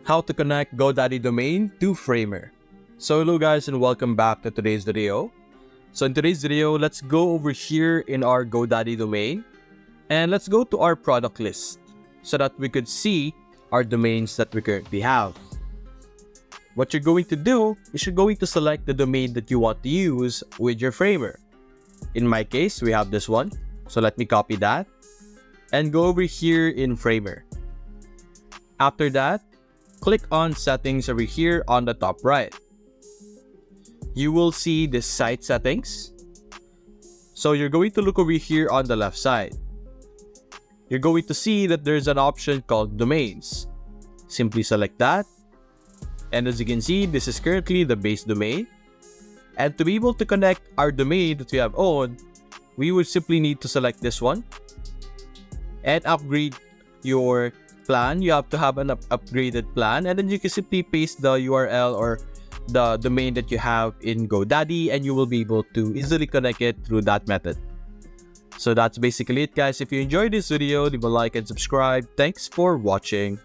how to connect GoDaddy domain to Framer. So hello guys and welcome back to today's video. So in today's video, let's go over here in our GoDaddy domain and let's go to our product list so that we could see our domains that we currently have. What you're going to do is you're going to select the domain that you want to use with your Framer. In my case, we have this one. So let me copy that and go over here in Framer. After that, click on settings over here on the top right. You will see the site settings. So you're going to look over here on the left side. You're going to see that there's an option called domains. Simply select that. And as you can see, this is currently the base domain. And to be able to connect our domain that we have owned, we would simply need to select this one and upgrade your plan. You have to have an upgraded plan, and then you can simply paste the URL or the domain that you have in GoDaddy and you will be able to easily connect it through that method. So that's basically it guys. If you enjoyed this video, leave a like and subscribe. Thanks for watching.